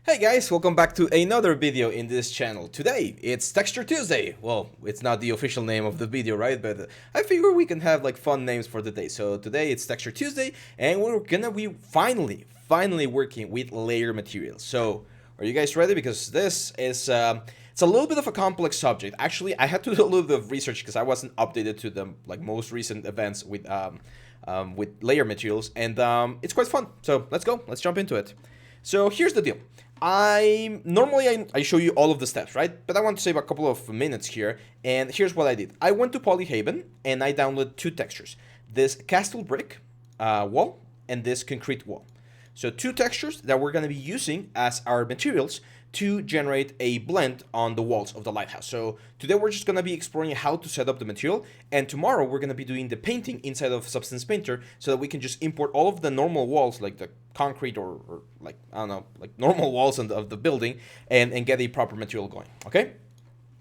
Hey guys, welcome back to another video in this channel. Today, it's Texture Tuesday. Well, it's not the official name of the video, right? But I figure we can have like fun names for the day. So today it's Texture Tuesday, and we're gonna be finally working with layer materials. So, are you guys ready? Because this is, it's a little bit of a complex subject. Actually, I had to do a little bit of research because I wasn't updated to the like most recent events with layer materials, and it's quite fun. So let's go, let's jump into it. So here's the deal. I show you all of the steps, right? But I want to save a couple of minutes here, and here's what I did. I went to Polyhaven and I downloaded two textures: this castle brick wall and this concrete wall. So two textures that we're going to be using as our materials to generate a blend on the walls of the lighthouse. So today we're just going to be exploring how to set up the material, and tomorrow we're going to be doing the painting inside of Substance Painter so that we can just import all of the normal walls, like the concrete or like, I don't know, like normal walls of the building, and get a proper material going, okay?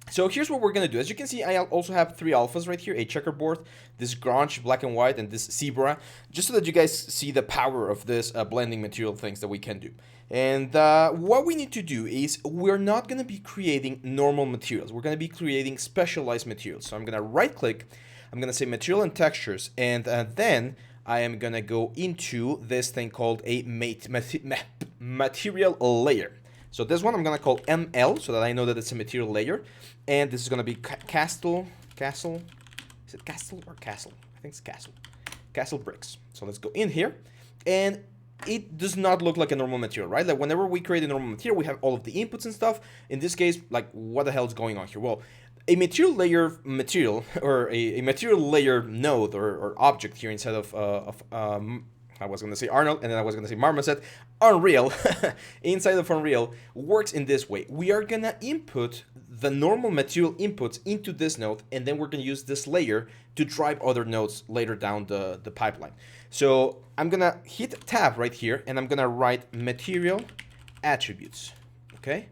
So here's what we're going to do. As you can see, I also have three alphas right here, a checkerboard, this grunge black and white, and this zebra, just so that you guys see the power of this blending material things that we can do. And what we need to do is we're not going to be creating normal materials. We're going to be creating specialized materials. So I'm going to right click, I'm going to say material and textures, and then I am going to go into this thing called a material layer. So this one I'm going to call ML so that I know that it's a material layer. And this is going to be castle. Is it castle or castle? I think it's castle. Castle bricks. So let's go in here. And it does not look like a normal material, right? Like whenever we create a normal material, we have all of the inputs and stuff. In this case, like what the hell is going on here? Well, a material layer material or a material layer node or object here inside of I was going to say Arnold, and then I was going to say Marmoset. Unreal, inside of Unreal, works in this way. We are going to input the normal material inputs into this node, and then we're going to use this layer to drive other nodes later down the pipeline. So I'm going to hit tab right here, and I'm going to write material attributes, okay?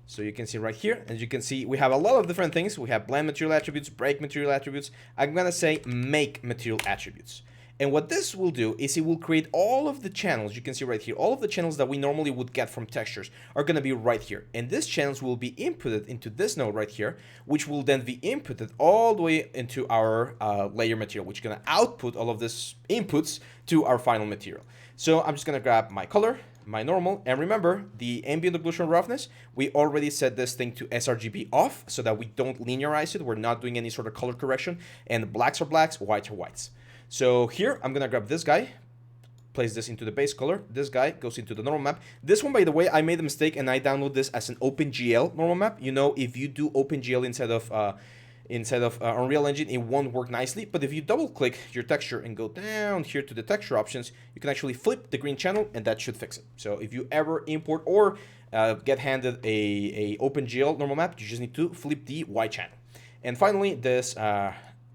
So you can see right here, as you can see, we have a lot of different things. We have blend material attributes, break material attributes. I'm going to say make material attributes. And what this will do is it will create all of the channels. You can see right here, all of the channels that we normally would get from textures are going to be right here. And these channels will be inputted into this node right here, which will then be inputted all the way into our layer material, which is going to output all of these inputs to our final material. So I'm just going to grab my color, my normal, and remember the ambient occlusion roughness, we already set this thing to sRGB off so that we don't linearize it. We're not doing any sort of color correction, and blacks are blacks, whites are whites. So here, I'm going to grab this guy, place this into the base color. This guy goes into the normal map. This one, by the way, I made a mistake and I download this as an OpenGL normal map. You know, if you do OpenGL inside of Unreal Engine, it won't work nicely. But if you double click your texture and go down here to the texture options, you can actually flip the green channel and that should fix it. So if you ever import or get handed a OpenGL normal map, you just need to flip the white channel. And finally, this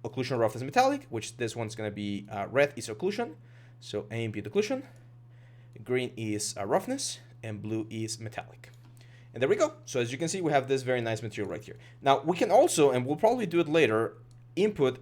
occlusion roughness metallic, which this one's going to be red is occlusion, so ambient occlusion, green is roughness, and blue is metallic. And there we go. So as you can see, we have this very nice material right here. Now we can also, and we'll probably do it later, input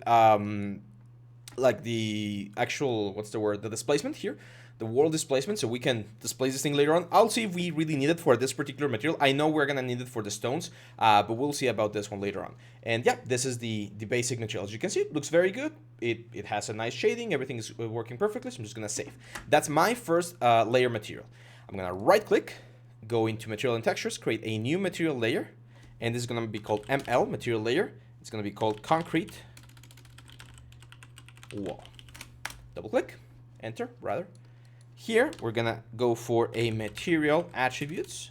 like the actual, what's the word, the displacement here, the wall displacement, so we can displace this thing later on. I'll see if we really need it for this particular material. I know we're gonna need it for the stones, but we'll see about this one later on. And yeah, this is the basic material. As you can see, it looks very good. It has a nice shading. Everything is working perfectly, so I'm just gonna save. That's my first layer material. I'm gonna right click, go into material and textures, create a new material layer, and this is gonna be called ML, material layer. It's gonna be called concrete wall. Double click, enter, rather. Here, we're gonna go for a material attributes.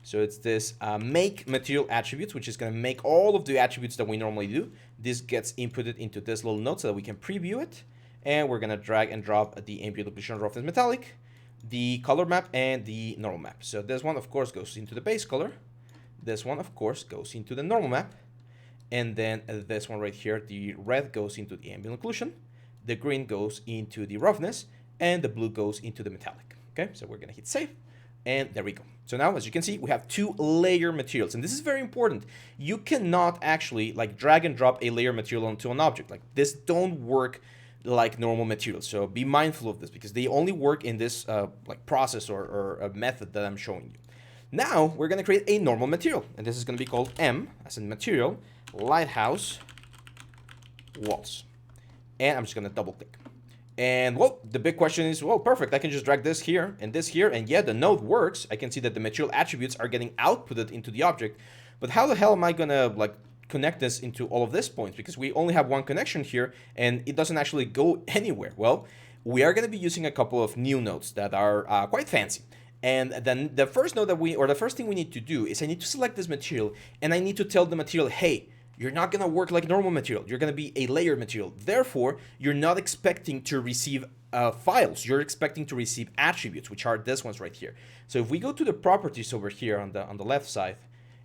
So it's this make material attributes, which is gonna make all of the attributes that we normally do. This gets inputted into this little node so that we can preview it. And we're gonna drag and drop the ambient occlusion roughness metallic, the color map, and the normal map. So this one, of course, goes into the base color. This one, of course, goes into the normal map. And then this one right here, the red goes into the ambient occlusion. The green goes into the roughness, and the blue goes into the metallic. Okay, so we're gonna hit save, and there we go. So now, as you can see, we have two layer materials, and this is very important. You cannot actually like drag and drop a layer material onto an object. Like this don't work like normal materials. So be mindful of this because they only work in this like process or a method that I'm showing you. Now we're going to create a normal material, and this is going to be called M, as in material, Lighthouse walls. And I'm just going to double click. And well, the big question is, well, perfect. I can just drag this here, and yeah, the node works. I can see that the material attributes are getting outputted into the object. But how the hell am I going to like connect this into all of these points? Because we only have one connection here, and it doesn't actually go anywhere. Well, we are going to be using a couple of new nodes that are quite fancy. And then the first node the first thing we need to do is I need to select this material, and I need to tell the material, hey, you're not going to work like normal material. You're going to be a layered material. Therefore, you're not expecting to receive files. You're expecting to receive attributes, which are these ones right here. So if we go to the properties over here on the left side,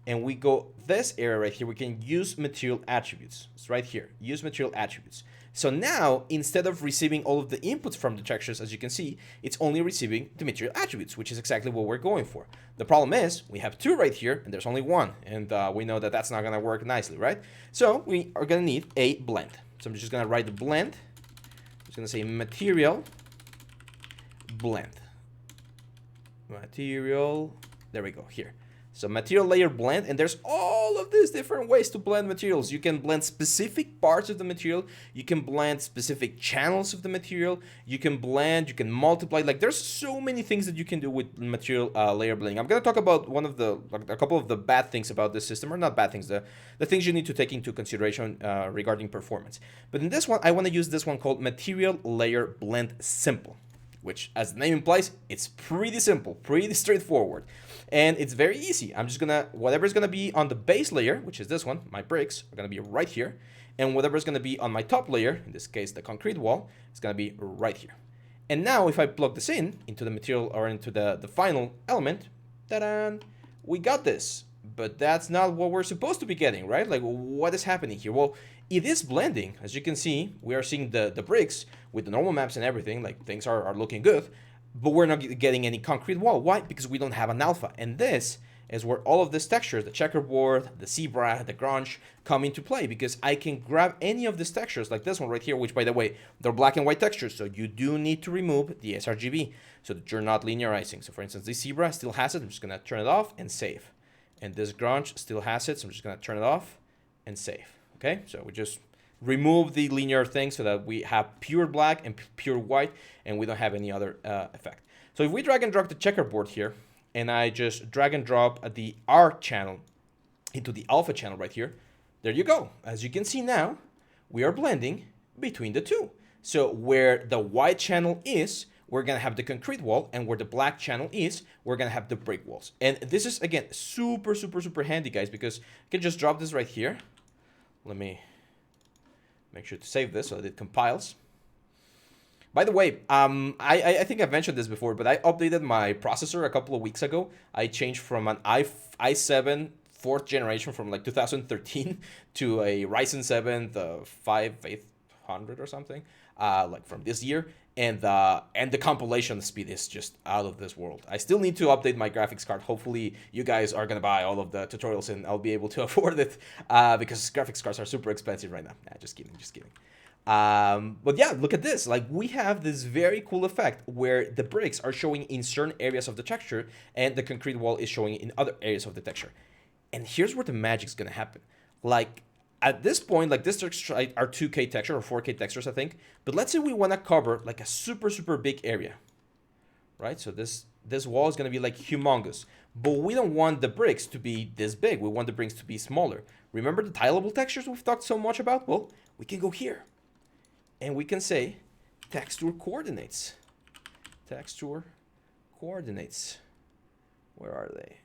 and we go this area right here, we can use material attributes. It's right here, use material attributes. So now, instead of receiving all of the inputs from the textures, as you can see, it's only receiving the material attributes, which is exactly what we're going for. The problem is, we have two right here, and there's only one, and we know that that's not going to work nicely, right? So we are going to need a blend. So I'm just going to write the blend. I'm just going to say material blend. Material, there we go, here. So material layer blend, and there's all of these different ways to blend materials. You can blend specific parts of the material. You can blend specific channels of the material. You can blend, you can multiply. Like there's so many things that you can do with material layer blending. I'm gonna talk about a couple of the bad things about this system, or not bad things, the things you need to take into consideration regarding performance. But in this one, I want to use this one called material layer blend simple, which, as the name implies, it's pretty simple, pretty straightforward. And it's very easy. I'm just gonna, whatever's gonna be on the base layer, which is this one, my bricks, are gonna be right here. And whatever's gonna be on my top layer, in this case, the concrete wall, is gonna be right here. And now if I plug this into the material, or into the final element, ta-da, we got this. But that's not what we're supposed to be getting, right? Like, what is happening here? Well, it is blending. As you can see, we are seeing the bricks with the normal maps and everything, like things are looking good. But we're not getting any concrete wall. Why? Because we don't have an alpha. And this is where all of these textures, the checkerboard, the zebra, the grunge, come into play. Because I can grab any of these textures, like this one right here, which, by the way, they're black and white textures. So you do need to remove the sRGB so that you're not linearizing. So for instance, this zebra still has it. I'm just going to turn it off and save. And this grunge still has it. So I'm just going to turn it off and save. Okay, so we just remove the linear thing so that we have pure black and pure white, and we don't have any other effect. So if we drag and drop the checkerboard here, and I just drag and drop the R channel into the alpha channel right here, there you go. As you can see now, we are blending between the two. So where the white channel is, we're going to have the concrete wall, and where the black channel is, we're going to have the brick walls. And this is, again, super, super, super handy, guys, because you can just drop this right here. Let me make sure to save this so that it compiles. By the way, I think I've mentioned this before, but I updated my processor a couple of weeks ago. I changed from an i7 4th generation from like 2013 to a Ryzen 7 5800 or something, like from this year. And the compilation speed is just out of this world. I still need to update my graphics card. Hopefully you guys are gonna buy all of the tutorials and I'll be able to afford it, because graphics cards are super expensive right now. Nah, just kidding. But yeah, look at this. Like, we have this very cool effect where the bricks are showing in certain areas of the texture and the concrete wall is showing in other areas of the texture. And here's where the magic's gonna happen. Like, at this point, like, this texture are 2K texture or 4K textures, I think. But let's say we want to cover like a super, super big area, right? So this wall is going to be like humongous. But we don't want the bricks to be this big. We want the bricks to be smaller. Remember the tileable textures we've talked so much about? Well, we can go here. And we can say texture coordinates. Texture coordinates. Where are they?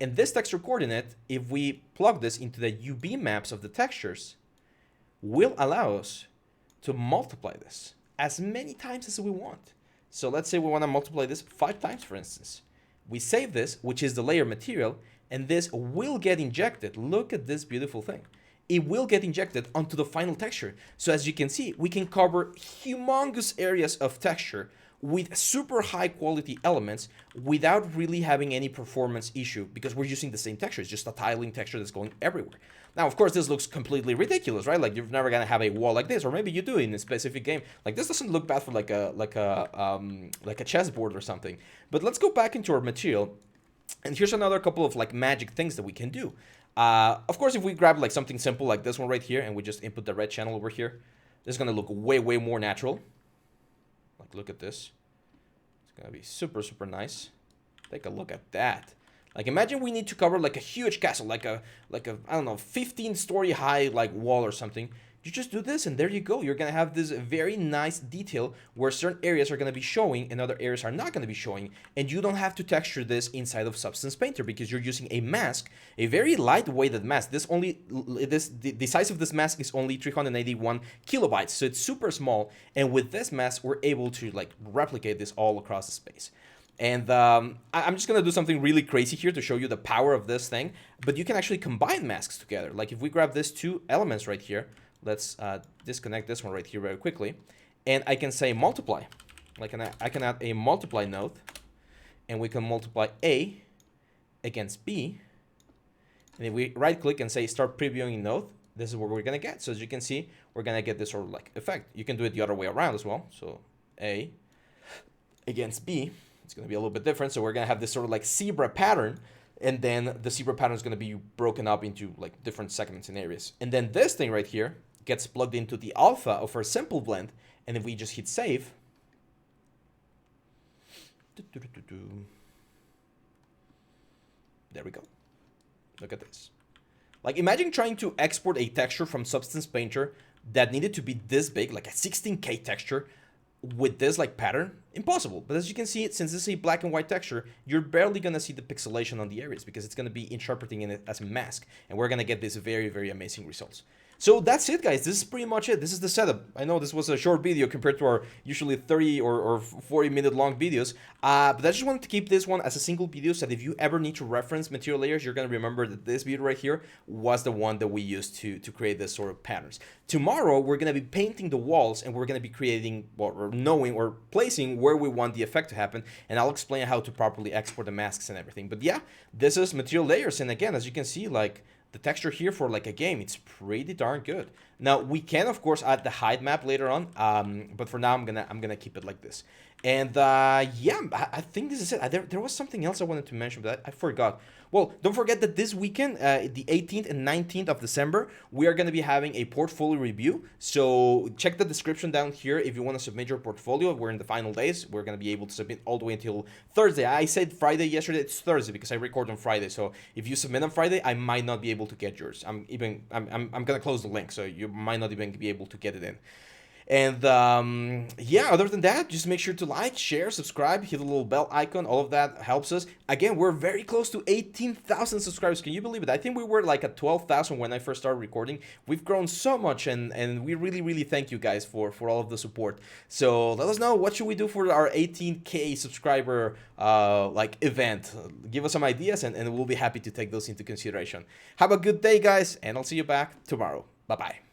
And this texture coordinate, if we plug this into the UV maps of the textures, will allow us to multiply this as many times as we want. So let's say we want to multiply this 5 times, for instance. We save this, which is the layer material, and this will get injected. Look at this beautiful thing. It will get injected onto the final texture. So as you can see, we can cover humongous areas of texture with super high quality elements without really having any performance issue because we're using the same texture. It's just a tiling texture that's going everywhere. Now, of course, this looks completely ridiculous, right? Like you're never gonna have a wall like this, or maybe you do in a specific game. Like this doesn't look bad for like a chessboard or something. But let's go back into our material, and here's another couple of like magic things that we can do. Of course, if we grab like something simple like this one right here, and we just input the red channel over here, this is gonna look way more natural. Like look at this. It's gonna be super nice. Take a look at that. Like imagine we need to cover like a huge castle, like a I don't know, 15-story high like wall or something. You just do this and there you go. You're gonna have this very nice detail where certain areas are gonna be showing and other areas are not gonna be showing, and you don't have to texture this inside of Substance Painter because you're using a mask, a very lightweighted mask. The size of this mask is only 381 kilobytes, so it's super small. And with this mask, we're able to like replicate this all across the space. And I'm just going to do something really crazy here to show you the power of this thing. But you can actually combine masks together. Like if we grab these two elements right here, let's disconnect this one right here very quickly. And I can say multiply. Like I can add a multiply node. And we can multiply A against B. And if we right click and say start previewing node, this is what we're going to get. So as you can see, we're going to get this sort of like effect. You can do it the other way around as well. So A against B. It's going to be a little bit different. So we're going to have this sort of like zebra pattern. And then the zebra pattern is going to be broken up into like different segments and areas. And then this thing right here gets plugged into the alpha of our simple blend. And if we just hit save. There we go. Look at this. Like imagine trying to export a texture from Substance Painter that needed to be this big, like a 16K texture, with this like pattern. Impossible. But as you can see, since this is a black and white texture, you're barely gonna see the pixelation on the areas because it's gonna be interpreting it as a mask, and we're gonna get these very amazing results. So that's it, guys. This is pretty much it. This is the setup. I know this was a short video compared to our usually 30 or 40 minute long videos, but I just wanted to keep this one as a single video so that if you ever need to reference material layers, you're going to remember that this video right here was the one that we used to create this sort of patterns. Tomorrow, we're going to be painting the walls, and we're going to be creating, well, or knowing or placing where we want the effect to happen, and I'll explain how to properly export the masks and everything. But yeah, this is material layers, and again, as you can see, like, the texture here for like a game, it's pretty darn good. Now we can of course add the hide map later on, but for now I'm gonna keep it like this. And yeah, I think this is it. There was something else I wanted to mention, but I forgot. Well, don't forget that this weekend, the 18th and 19th of December, we are going to be having a portfolio review. So check the description down here if you want to submit your portfolio. We're in the final days. We're going to be able to submit all the way until Thursday. I said Friday yesterday. It's Thursday because I record on Friday. So if you submit on Friday, I might not be able to get yours. I'm going to close the link, so you might not even be able to get it in. And yeah, other than that, just make sure to like, share, subscribe, hit the little bell icon. All of that helps us. Again, we're very close to 18,000 subscribers. Can you believe it? I think we were like at 12,000 when I first started recording. We've grown so much, and we really thank you guys for all of the support. So let us know, what should we do for our 18K subscriber like event? Give us some ideas, and we'll be happy to take those into consideration. Have a good day, guys, and I'll see you back tomorrow. Bye-bye.